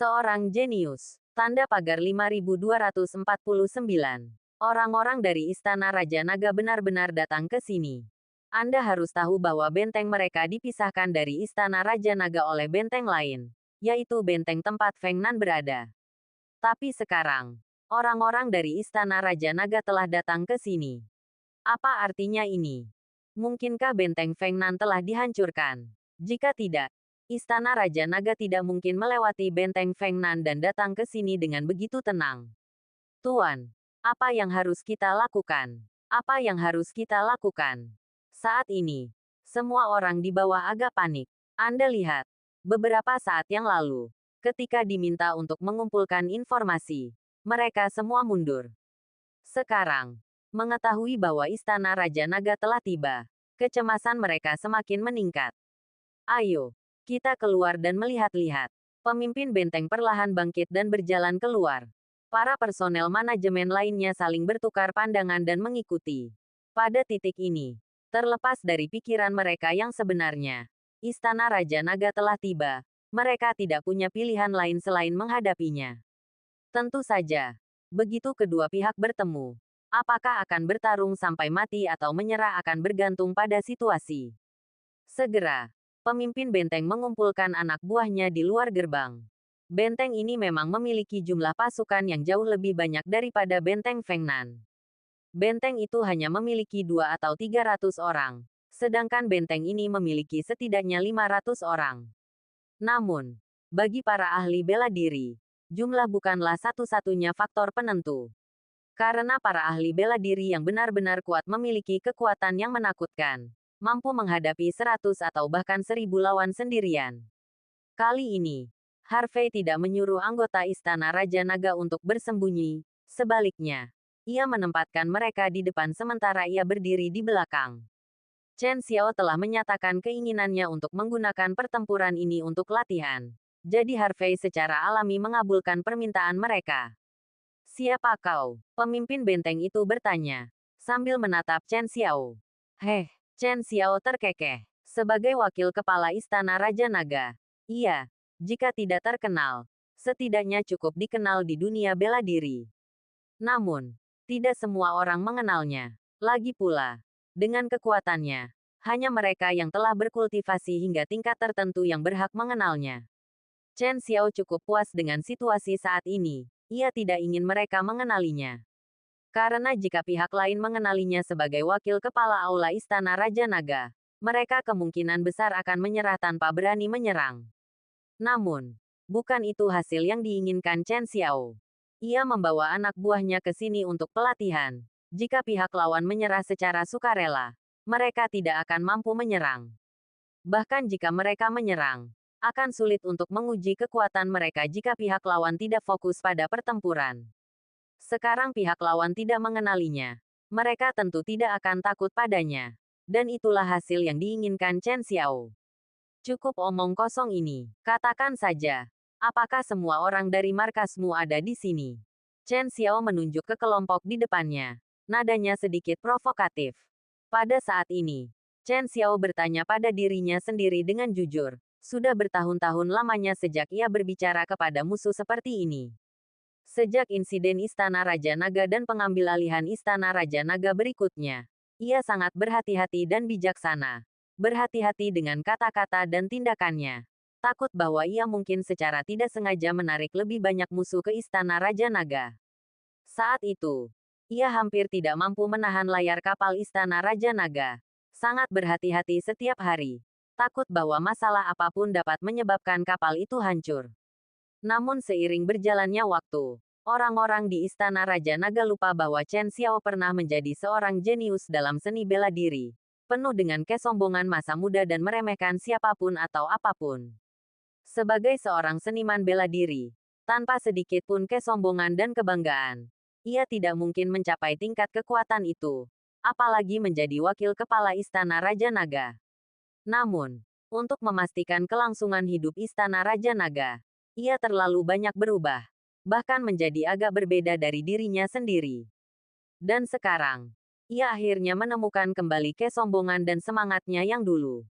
Seorang jenius. Tanda pagar 5249. Orang-orang dari Istana Raja Naga benar-benar datang ke sini. Anda harus tahu bahwa benteng mereka dipisahkan dari Istana Raja Naga oleh benteng lain, yaitu benteng tempat Feng Nan berada. Tapi sekarang, orang-orang dari Istana Raja Naga telah datang ke sini. Apa artinya ini? Mungkinkah benteng Feng Nan telah dihancurkan? Jika tidak, Istana Raja Naga tidak mungkin melewati benteng Feng Nan dan datang ke sini dengan begitu tenang. Tuan, apa yang harus kita lakukan? Apa yang harus kita lakukan? Saat ini, semua orang di bawah agak panik. Anda lihat, beberapa saat yang lalu, ketika diminta untuk mengumpulkan informasi, mereka semua mundur. Sekarang, mengetahui bahwa Istana Raja Naga telah tiba, kecemasan mereka semakin meningkat. Ayo, kita keluar dan melihat-lihat. Pemimpin benteng perlahan bangkit dan berjalan keluar. Para personel manajemen lainnya saling bertukar pandangan dan mengikuti. Pada titik ini, terlepas dari pikiran mereka yang sebenarnya, Istana Raja Naga telah tiba. Mereka tidak punya pilihan lain selain menghadapinya. Tentu saja, begitu kedua pihak bertemu, apakah akan bertarung sampai mati atau menyerah akan bergantung pada situasi. Segera, pemimpin benteng mengumpulkan anak buahnya di luar gerbang. Benteng ini memang memiliki jumlah pasukan yang jauh lebih banyak daripada benteng Feng Nan. Benteng itu hanya memiliki 2 atau 300 orang, sedangkan benteng ini memiliki setidaknya 500 orang. Namun, bagi para ahli bela diri, jumlah bukanlah satu-satunya faktor penentu. Karena para ahli bela diri yang benar-benar kuat memiliki kekuatan yang menakutkan, mampu menghadapi 100 atau bahkan 1000 lawan sendirian. Kali ini, Harvey tidak menyuruh anggota Istana Raja Naga untuk bersembunyi, sebaliknya, ia menempatkan mereka di depan sementara ia berdiri di belakang. Chen Xiao telah menyatakan keinginannya untuk menggunakan pertempuran ini untuk latihan. Jadi Harvey secara alami mengabulkan permintaan mereka. Siapa kau? Pemimpin benteng itu bertanya, sambil menatap Chen Xiao. Chen Xiao terkekeh. Sebagai wakil kepala Istana Raja Naga, iya, jika tidak terkenal, setidaknya cukup dikenal di dunia bela diri. Namun, tidak semua orang mengenalnya. Lagi pula, dengan kekuatannya, hanya mereka yang telah berkultivasi hingga tingkat tertentu yang berhak mengenalnya. Chen Xiao cukup puas dengan situasi saat ini. Ia tidak ingin mereka mengenalinya. Karena jika pihak lain mengenalinya sebagai wakil kepala aula Istana Raja Naga, mereka kemungkinan besar akan menyerah tanpa berani menyerang. Namun, bukan itu hasil yang diinginkan Chen Xiao. Ia membawa anak buahnya ke sini untuk pelatihan. Jika pihak lawan menyerah secara sukarela, mereka tidak akan mampu menyerang. Bahkan jika mereka menyerang, akan sulit untuk menguji kekuatan mereka jika pihak lawan tidak fokus pada pertempuran. Sekarang pihak lawan tidak mengenalinya. Mereka tentu tidak akan takut padanya. Dan itulah hasil yang diinginkan Chen Xiao. Cukup omong kosong ini. Katakan saja, apakah semua orang dari markasmu ada di sini? Chen Xiao menunjuk ke kelompok di depannya. Nadanya sedikit provokatif. Pada saat ini, Chen Xiao bertanya pada dirinya sendiri dengan jujur. Sudah bertahun-tahun lamanya sejak ia berbicara kepada musuh seperti ini. Sejak insiden Istana Raja Naga dan pengambil alihan Istana Raja Naga berikutnya, ia sangat berhati-hati dan bijaksana. Berhati-hati dengan kata-kata dan tindakannya. Takut bahwa ia mungkin secara tidak sengaja menarik lebih banyak musuh ke Istana Raja Naga. Saat itu, ia hampir tidak mampu menahan layar kapal Istana Raja Naga. Sangat berhati-hati setiap hari. Takut bahwa masalah apapun dapat menyebabkan kapal itu hancur. Namun seiring berjalannya waktu, orang-orang di Istana Raja Naga lupa bahwa Chen Xiao pernah menjadi seorang jenius dalam seni bela diri, penuh dengan kesombongan masa muda dan meremehkan siapapun atau apapun. Sebagai seorang seniman bela diri, tanpa sedikit pun kesombongan dan kebanggaan, ia tidak mungkin mencapai tingkat kekuatan itu, apalagi menjadi wakil kepala Istana Raja Naga. Namun, untuk memastikan kelangsungan hidup Istana Raja Naga, ia terlalu banyak berubah, bahkan menjadi agak berbeda dari dirinya sendiri. Dan sekarang, ia akhirnya menemukan kembali kesombongan dan semangatnya yang dulu.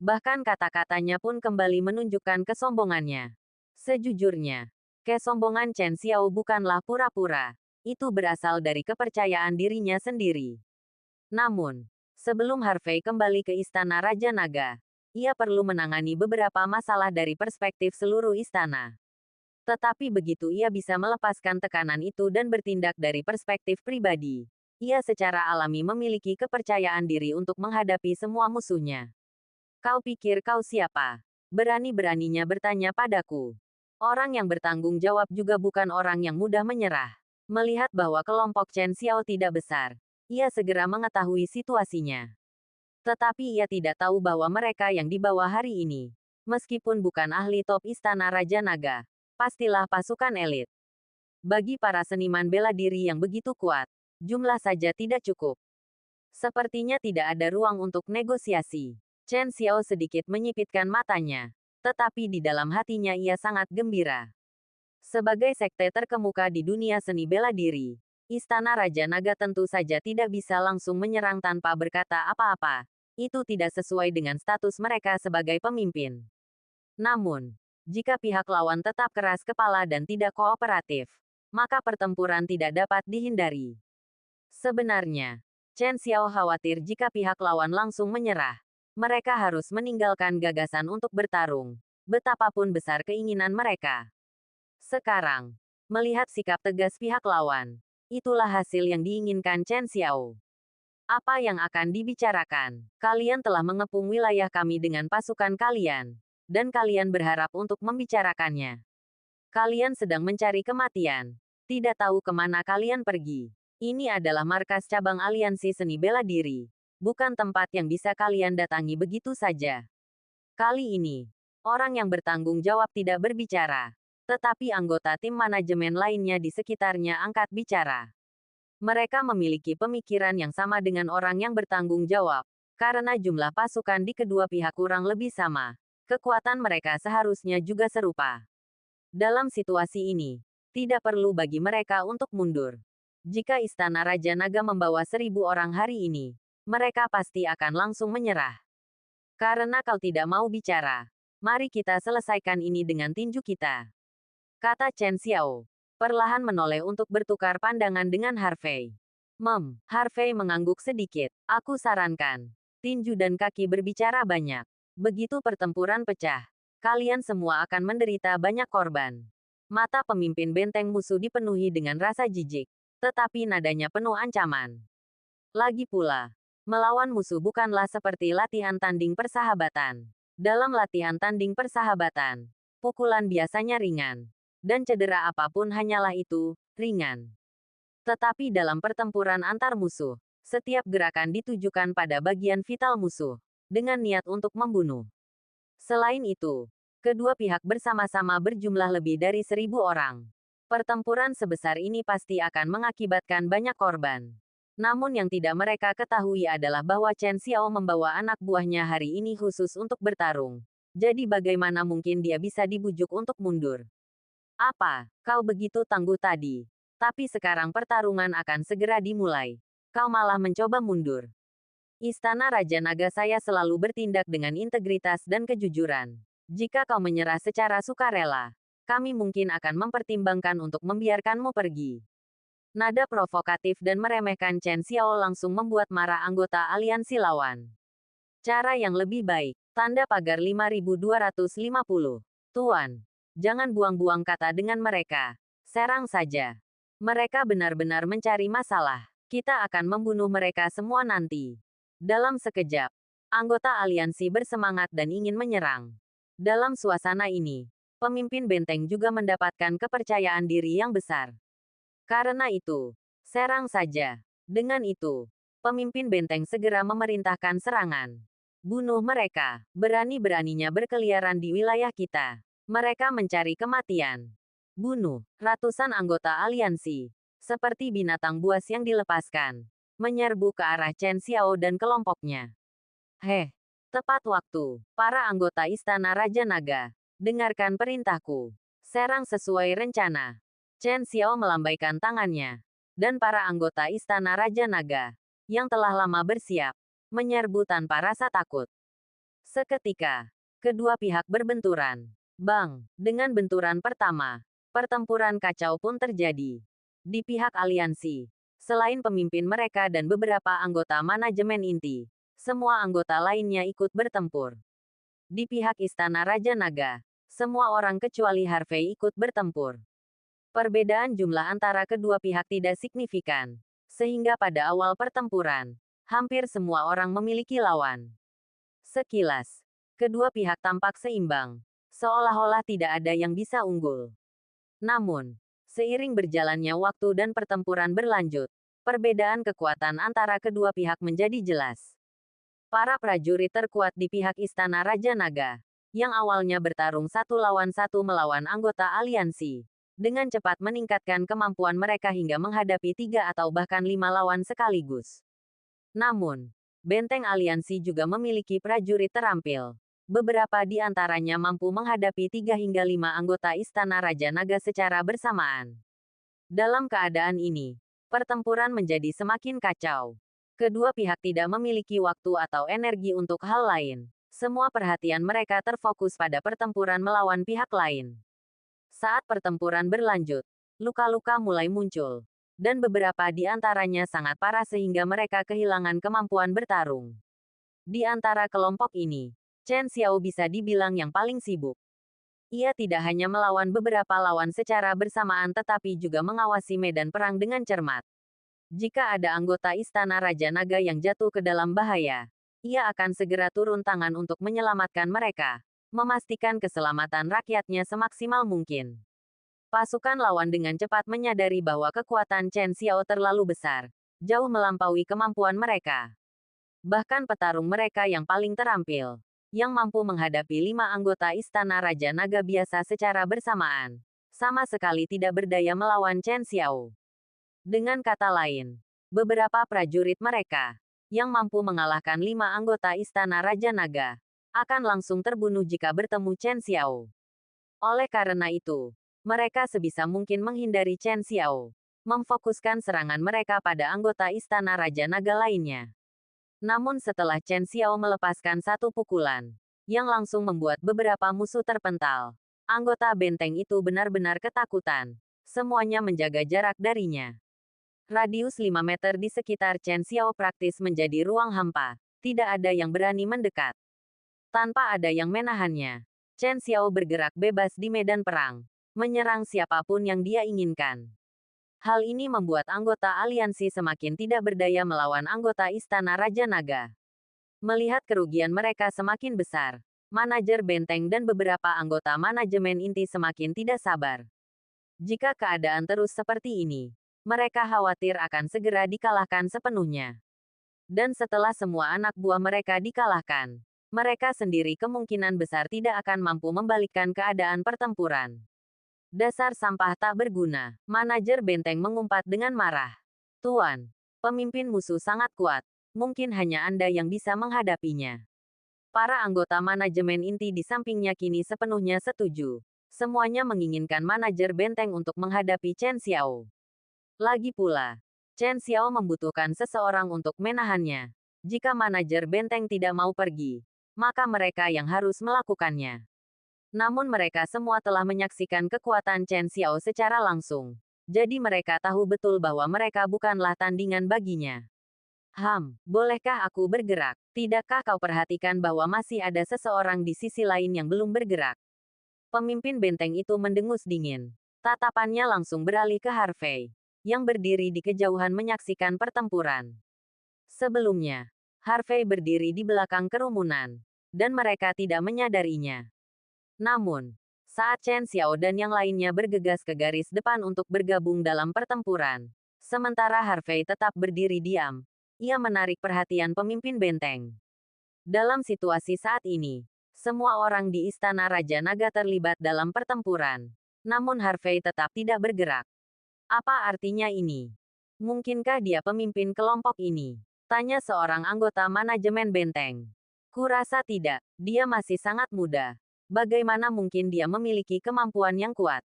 Bahkan kata-katanya pun kembali menunjukkan kesombongannya. Sejujurnya, kesombongan Chen Xiao bukanlah pura-pura. Itu berasal dari kepercayaan dirinya sendiri. Namun, sebelum Harvey kembali ke Istana Raja Naga, ia perlu menangani beberapa masalah dari perspektif seluruh istana. Tetapi begitu ia bisa melepaskan tekanan itu dan bertindak dari perspektif pribadi, ia secara alami memiliki kepercayaan diri untuk menghadapi semua musuhnya. Kau pikir kau siapa? Berani-beraninya bertanya padaku. Orang yang bertanggung jawab juga bukan orang yang mudah menyerah. Melihat bahwa kelompok Chen Xiao tidak besar, ia segera mengetahui situasinya. Tetapi ia tidak tahu bahwa mereka yang dibawa hari ini, meskipun bukan ahli top Istana Raja Naga, pastilah pasukan elit. Bagi para seniman bela diri yang begitu kuat, jumlah saja tidak cukup. Sepertinya tidak ada ruang untuk negosiasi. Chen Xiao sedikit menyipitkan matanya, tetapi di dalam hatinya ia sangat gembira. Sebagai sekte terkemuka di dunia seni bela diri, Istana Raja Naga tentu saja tidak bisa langsung menyerang tanpa berkata apa-apa. Itu tidak sesuai dengan status mereka sebagai pemimpin. Namun, jika pihak lawan tetap keras kepala dan tidak kooperatif, maka pertempuran tidak dapat dihindari. Sebenarnya, Chen Xiao khawatir jika pihak lawan langsung menyerah. Mereka harus meninggalkan gagasan untuk bertarung, betapapun besar keinginan mereka. Sekarang, melihat sikap tegas pihak lawan, itulah hasil yang diinginkan Chen Xiao. Apa yang akan dibicarakan? Kalian telah mengepung wilayah kami dengan pasukan kalian, dan kalian berharap untuk membicarakannya. Kalian sedang mencari kematian, tidak tahu kemana kalian pergi. Ini adalah markas cabang aliansi seni bela diri, bukan tempat yang bisa kalian datangi begitu saja. Kali ini, orang yang bertanggung jawab tidak berbicara, tetapi anggota tim manajemen lainnya di sekitarnya angkat bicara. Mereka memiliki pemikiran yang sama dengan orang yang bertanggung jawab, karena jumlah pasukan di kedua pihak kurang lebih sama. Kekuatan mereka seharusnya juga serupa. Dalam situasi ini, tidak perlu bagi mereka untuk mundur. Jika Istana Raja Naga membawa 1.000 orang hari ini, mereka pasti akan langsung menyerah. Karena kau tidak mau bicara, mari kita selesaikan ini dengan tinju kita, kata Chen Xiao, perlahan menoleh untuk bertukar pandangan dengan Harvey. Harvey mengangguk sedikit. Aku sarankan, tinju dan kaki berbicara banyak. Begitu pertempuran pecah, kalian semua akan menderita banyak korban. Mata pemimpin benteng musuh dipenuhi dengan rasa jijik, tetapi nadanya penuh ancaman. Lagi pula, melawan musuh bukanlah seperti latihan tanding persahabatan. Dalam latihan tanding persahabatan, pukulan biasanya ringan, dan cedera apapun hanyalah itu, ringan. Tetapi dalam pertempuran antar musuh, setiap gerakan ditujukan pada bagian vital musuh, dengan niat untuk membunuh. Selain itu, kedua pihak bersama-sama berjumlah lebih dari 1.000 orang. Pertempuran sebesar ini pasti akan mengakibatkan banyak korban. Namun yang tidak mereka ketahui adalah bahwa Chen Xiao membawa anak buahnya hari ini khusus untuk bertarung. Jadi bagaimana mungkin dia bisa dibujuk untuk mundur? Apa, kau begitu tangguh tadi? Tapi sekarang pertarungan akan segera dimulai. Kau malah mencoba mundur. Istana Raja Naga saya selalu bertindak dengan integritas dan kejujuran. Jika kau menyerah secara sukarela, kami mungkin akan mempertimbangkan untuk membiarkanmu pergi. Nada provokatif dan meremehkan Chen Xiao langsung membuat marah anggota aliansi lawan. Cara yang lebih baik, tanda pagar 5250. Tuan, jangan buang-buang kata dengan mereka. Serang saja. Mereka benar-benar mencari masalah. Kita akan membunuh mereka semua nanti. Dalam sekejap, anggota aliansi bersemangat dan ingin menyerang. Dalam suasana ini, pemimpin benteng juga mendapatkan kepercayaan diri yang besar. Karena itu, serang saja. Dengan itu, pemimpin benteng segera memerintahkan serangan. Bunuh mereka. Berani-beraninya berkeliaran di wilayah kita. Mereka mencari kematian. Bunuh ratusan anggota aliansi, seperti binatang buas yang dilepaskan, menyerbu ke arah Chen Xiao dan kelompoknya. Tepat waktu. Para anggota Istana Raja Naga, dengarkan perintahku. Serang sesuai rencana. Chen Xiao melambaikan tangannya, dan para anggota Istana Raja Naga, yang telah lama bersiap, menyerbu tanpa rasa takut. Seketika, kedua pihak berbenturan. Bang! Dengan benturan pertama, pertempuran kacau pun terjadi. Di pihak aliansi, selain pemimpin mereka dan beberapa anggota manajemen inti, semua anggota lainnya ikut bertempur. Di pihak Istana Raja Naga, semua orang kecuali Harvey ikut bertempur. Perbedaan jumlah antara kedua pihak tidak signifikan, sehingga pada awal pertempuran, hampir semua orang memiliki lawan. Sekilas, kedua pihak tampak seimbang, seolah-olah tidak ada yang bisa unggul. Namun, seiring berjalannya waktu dan pertempuran berlanjut, perbedaan kekuatan antara kedua pihak menjadi jelas. Para prajurit terkuat di pihak Istana Raja Naga, yang awalnya bertarung satu lawan satu melawan anggota aliansi, dengan cepat meningkatkan kemampuan mereka hingga menghadapi 3 atau bahkan 5 lawan sekaligus. Namun, benteng aliansi juga memiliki prajurit terampil. Beberapa di antaranya mampu menghadapi 3 hingga 5 anggota Istana Raja Naga secara bersamaan. Dalam keadaan ini, pertempuran menjadi semakin kacau. Kedua pihak tidak memiliki waktu atau energi untuk hal lain. Semua perhatian mereka terfokus pada pertempuran melawan pihak lain. Saat pertempuran berlanjut, luka-luka mulai muncul, dan beberapa di antaranya sangat parah sehingga mereka kehilangan kemampuan bertarung. Di antara kelompok ini, Chen Xiao bisa dibilang yang paling sibuk. Ia tidak hanya melawan beberapa lawan secara bersamaan tetapi juga mengawasi medan perang dengan cermat. Jika ada anggota Istana Raja Naga yang jatuh ke dalam bahaya, ia akan segera turun tangan untuk menyelamatkan mereka, memastikan keselamatan rakyatnya semaksimal mungkin. Pasukan lawan dengan cepat menyadari bahwa kekuatan Chen Xiao terlalu besar, jauh melampaui kemampuan mereka. Bahkan petarung mereka yang paling terampil, yang mampu menghadapi 5 anggota Istana Raja Naga biasa secara bersamaan, sama sekali tidak berdaya melawan Chen Xiao. Dengan kata lain, beberapa prajurit mereka, yang mampu mengalahkan 5 anggota Istana Raja Naga, akan langsung terbunuh jika bertemu Chen Xiao. Oleh karena itu, mereka sebisa mungkin menghindari Chen Xiao, memfokuskan serangan mereka pada anggota Istana Raja Naga lainnya. Namun setelah Chen Xiao melepaskan satu pukulan, yang langsung membuat beberapa musuh terpental, anggota benteng itu benar-benar ketakutan. Semuanya menjaga jarak darinya. Radius 5 meter di sekitar Chen Xiao praktis menjadi ruang hampa. Tidak ada yang berani mendekat. Tanpa ada yang menahannya, Chen Xiao bergerak bebas di medan perang, menyerang siapapun yang dia inginkan. Hal ini membuat anggota aliansi semakin tidak berdaya melawan anggota Istana Raja Naga. Melihat kerugian mereka semakin besar, manajer benteng dan beberapa anggota manajemen inti semakin tidak sabar. Jika keadaan terus seperti ini, mereka khawatir akan segera dikalahkan sepenuhnya. Dan setelah semua anak buah mereka dikalahkan, mereka sendiri kemungkinan besar tidak akan mampu membalikkan keadaan pertempuran. Dasar sampah tak berguna, manajer benteng mengumpat dengan marah. Tuan, pemimpin musuh sangat kuat, mungkin hanya Anda yang bisa menghadapinya. Para anggota manajemen inti di sampingnya kini sepenuhnya setuju. Semuanya menginginkan manajer benteng untuk menghadapi Chen Xiao. Lagi pula, Chen Xiao membutuhkan seseorang untuk menahannya. Jika manajer benteng tidak mau pergi, maka mereka yang harus melakukannya. Namun mereka semua telah menyaksikan kekuatan Chen Xiao secara langsung. Jadi mereka tahu betul bahwa mereka bukanlah tandingan baginya. Bolehkah aku bergerak? Tidakkah kau perhatikan bahwa masih ada seseorang di sisi lain yang belum bergerak? Pemimpin benteng itu mendengus dingin. Tatapannya langsung beralih ke Harvey, yang berdiri di kejauhan menyaksikan pertempuran. Sebelumnya, Harvey berdiri di belakang kerumunan, dan mereka tidak menyadarinya. Namun, saat Chen Xiao dan yang lainnya bergegas ke garis depan untuk bergabung dalam pertempuran, sementara Harvey tetap berdiri diam, ia menarik perhatian pemimpin benteng. Dalam situasi saat ini, semua orang di Istana Raja Naga terlibat dalam pertempuran, namun Harvey tetap tidak bergerak. Apa artinya ini? Mungkinkah dia pemimpin kelompok ini? Tanya seorang anggota manajemen benteng. Kurasa tidak, dia masih sangat muda. Bagaimana mungkin dia memiliki kemampuan yang kuat?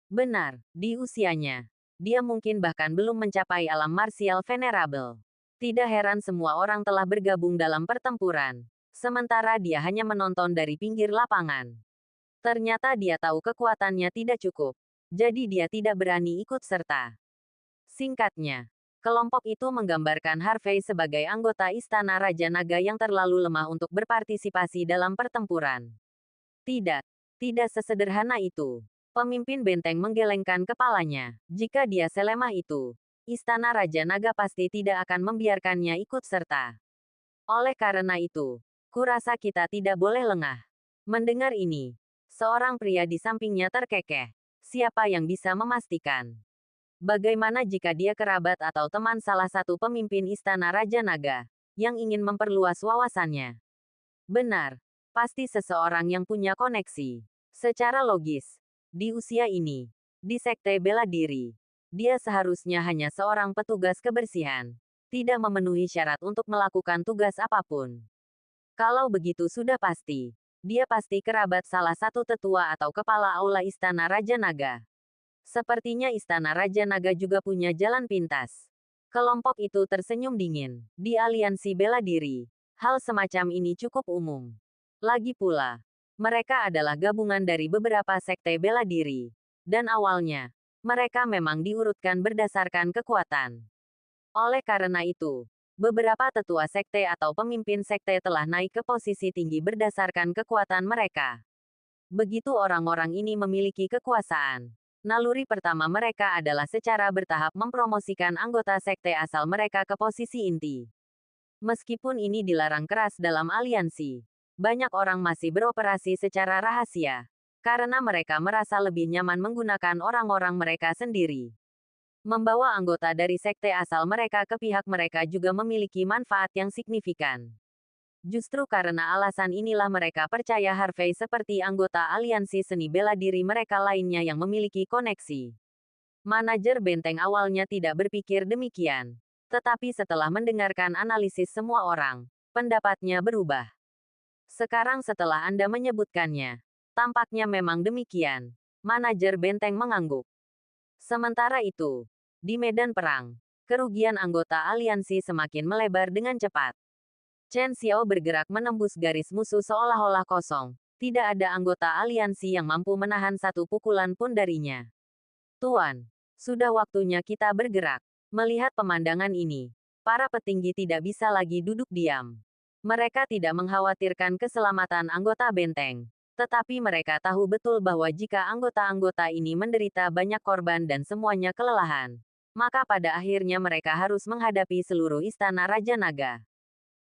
Benar, di usianya, dia mungkin bahkan belum mencapai alam marsial venerable. Tidak heran semua orang telah bergabung dalam pertempuran, sementara dia hanya menonton dari pinggir lapangan. Ternyata dia tahu kekuatannya tidak cukup. Jadi dia tidak berani ikut serta. Singkatnya, kelompok itu menggambarkan Harvey sebagai anggota Istana Raja Naga yang terlalu lemah untuk berpartisipasi dalam pertempuran. Tidak, tidak sesederhana itu. Pemimpin benteng menggelengkan kepalanya. Jika dia selemah itu, Istana Raja Naga pasti tidak akan membiarkannya ikut serta. Oleh karena itu, kurasa kita tidak boleh lengah. Mendengar ini, seorang pria di sampingnya terkekeh. Siapa yang bisa memastikan? Bagaimana jika dia kerabat atau teman salah satu pemimpin Istana Raja Naga, yang ingin memperluas wawasannya? Benar, pasti seseorang yang punya koneksi. Secara logis, di usia ini, di Sekte Bela Diri, dia seharusnya hanya seorang petugas kebersihan. Tidak memenuhi syarat untuk melakukan tugas apapun. Kalau begitu sudah pasti, dia pasti kerabat salah satu tetua atau kepala aula Istana Raja Naga. Sepertinya Istana Raja Naga juga punya jalan pintas. Kelompok itu tersenyum dingin. Di aliansi bela diri, hal semacam ini cukup umum. Lagi pula, mereka adalah gabungan dari beberapa sekte bela diri. Dan awalnya, mereka memang diurutkan berdasarkan kekuatan. Oleh karena itu, beberapa tetua sekte atau pemimpin sekte telah naik ke posisi tinggi berdasarkan kekuatan mereka. Begitu orang-orang ini memiliki kekuasaan, naluri pertama mereka adalah secara bertahap mempromosikan anggota sekte asal mereka ke posisi inti. Meskipun ini dilarang keras dalam aliansi, banyak orang masih beroperasi secara rahasia, karena mereka merasa lebih nyaman menggunakan orang-orang mereka sendiri. Membawa anggota dari sekte asal mereka ke pihak mereka juga memiliki manfaat yang signifikan. Justru karena alasan inilah mereka percaya Harvey seperti anggota aliansi seni bela diri mereka lainnya yang memiliki koneksi. Manajer benteng awalnya tidak berpikir demikian. Tetapi setelah mendengarkan analisis semua orang, pendapatnya berubah. Sekarang setelah Anda menyebutkannya, tampaknya memang demikian. Manajer benteng mengangguk. Sementara itu, di medan perang, kerugian anggota aliansi semakin melebar dengan cepat. Chen Xiao bergerak menembus garis musuh seolah-olah kosong. Tidak ada anggota aliansi yang mampu menahan satu pukulan pun darinya. Tuan, sudah waktunya kita bergerak. Melihat pemandangan ini, para petinggi tidak bisa lagi duduk diam. Mereka tidak mengkhawatirkan keselamatan anggota benteng. Tetapi mereka tahu betul bahwa jika anggota-anggota ini menderita banyak korban dan semuanya kelelahan, maka pada akhirnya mereka harus menghadapi seluruh Istana Raja Naga.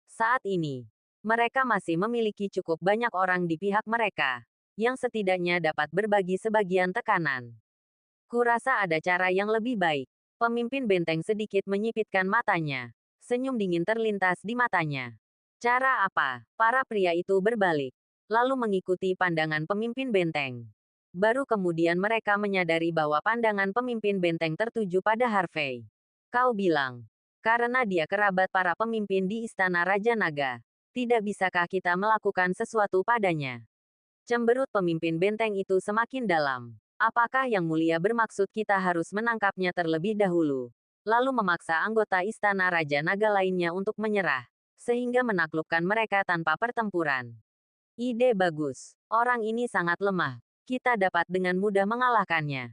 Saat ini, mereka masih memiliki cukup banyak orang di pihak mereka, yang setidaknya dapat berbagi sebagian tekanan. Kurasa ada cara yang lebih baik. Pemimpin benteng sedikit menyipitkan matanya. Senyum dingin terlintas di matanya. Cara apa? Para pria itu berbalik, lalu mengikuti pandangan pemimpin benteng. Baru kemudian mereka menyadari bahwa pandangan pemimpin benteng tertuju pada Harvey. Kau bilang, karena dia kerabat para pemimpin di Istana Raja Naga, tidak bisakah kita melakukan sesuatu padanya? Cemberut pemimpin benteng itu semakin dalam. Apakah Yang Mulia bermaksud kita harus menangkapnya terlebih dahulu, lalu memaksa anggota Istana Raja Naga lainnya untuk menyerah, sehingga menaklukkan mereka tanpa pertempuran? Ide bagus. Orang ini sangat lemah. Kita dapat dengan mudah mengalahkannya.